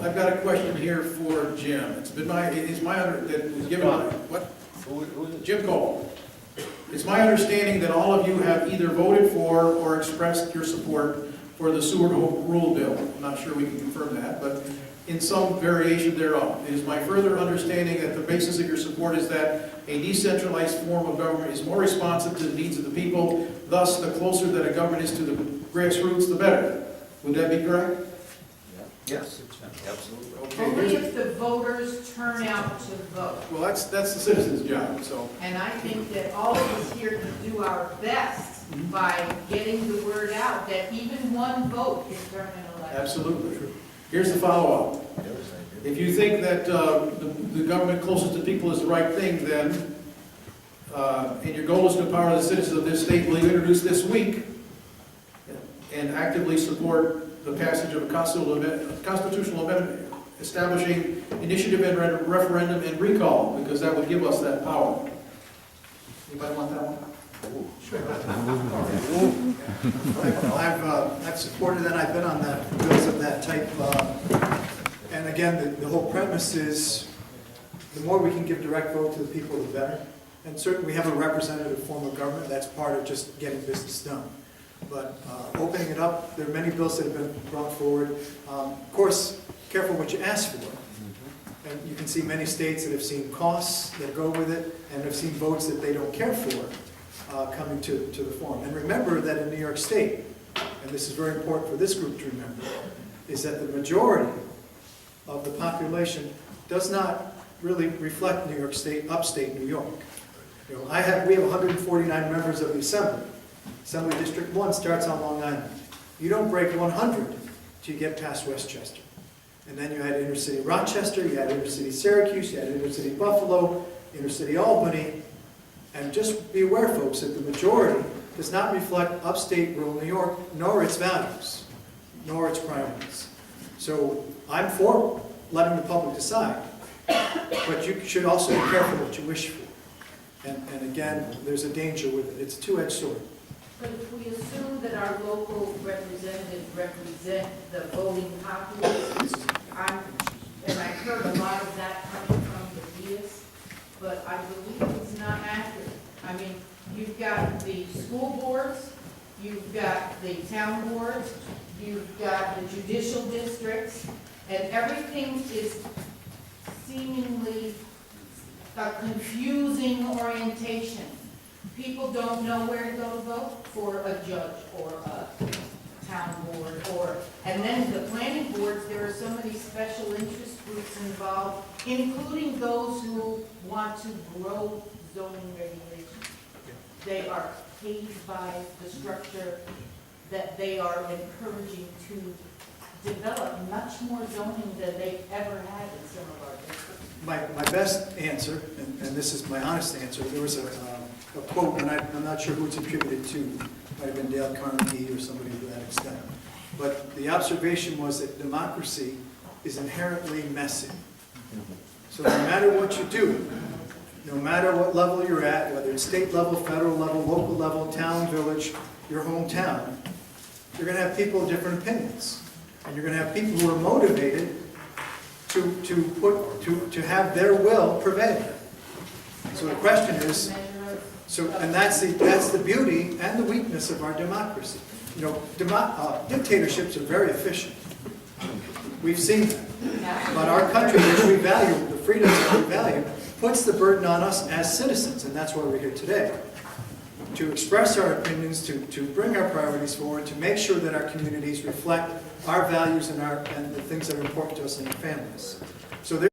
I've got a question here for Jim. It's my what? Who is it? Jim Cole. It's my understanding that all of you have either voted for or expressed your support for the sewer rule bill. I'm not sure we can confirm that, but in some variation thereof. It is my further understanding that the basis of your support is that a decentralized form of government is more responsive to the needs of the people. Thus, the closer that a government is to the grassroots, the better. Would that be correct? Yes, absolutely. Only if the voters turn out to vote. Well, that's the citizen's job, so. And I think that all of us here can do our best by getting the word out that even one vote can turn an election. Absolutely. Here's the follow-up. If you think that the government closest to people is the right thing, then, and your goal is to empower the citizens of this state, will you introduce this week and actively support the passage of a constitutional amendment establishing initiative and referendum and recall, because that would give us that power. Anybody want that one? I've supported that. I've been on that bills of that type. And again, the whole premise is the more we can give direct vote to the people, the better. And certainly we have a representative form of government. That's part of just getting business done. But opening it up, there are many bills that have been brought forward. Of course, careful what you ask for. And you can see many states that have seen costs that go with it and have seen votes that they don't care for coming to the forum. And remember that in New York State, and this is very important for this group to remember, is that the majority of the population does not really reflect New York State, upstate New York. You know, we have 149 members of the Assembly. Assembly District 1 starts on Long Island. You don't break 100 till you get past Westchester. And then you had inner city Rochester, you had inner city Syracuse, you had inner city Buffalo, inner city Albany. And just be aware, folks, that the majority does not reflect upstate rural New York, nor its values, nor its priorities. So I'm for letting the public decide, but you should also be careful what you wish for. And again, there's a danger with it. It's a two-edged sword. But if we assume that our local representatives represent the voting populace, and I heard a lot of that coming from the PS, but I believe it's not accurate. I mean, you've got the school boards, you've got the town boards, you've got the judicial districts, and everything is seemingly a confusing orientation. People don't know where to go to vote for a judge or a town board, and then the planning boards, there are so many special interest groups involved, including those who want to grow zoning regulations. They are paid by the structure that they are encouraging to develop much more zoning than they've ever had in some of our districts. My best answer, and this is my honest answer, there was a quote, and I'm not sure who it's attributed to. It might have been Dale Carnegie or somebody to that extent. But the observation was that democracy is inherently messy. So no matter what you do, no matter what level you're at, whether it's state level, federal level, local level, town, village, your hometown, you're going to have people with different opinions. And you're going to have people who are motivated to have their will prevail. So the question is, and that's the beauty and the weakness of our democracy. You know, dictatorships are very efficient. We've seen that. But our country, which we value, the freedoms that we value, puts the burden on us as citizens, and that's why we're here today. To express our opinions, to bring our priorities forward, to make sure that our communities reflect our values and the things that are important to us and our families. So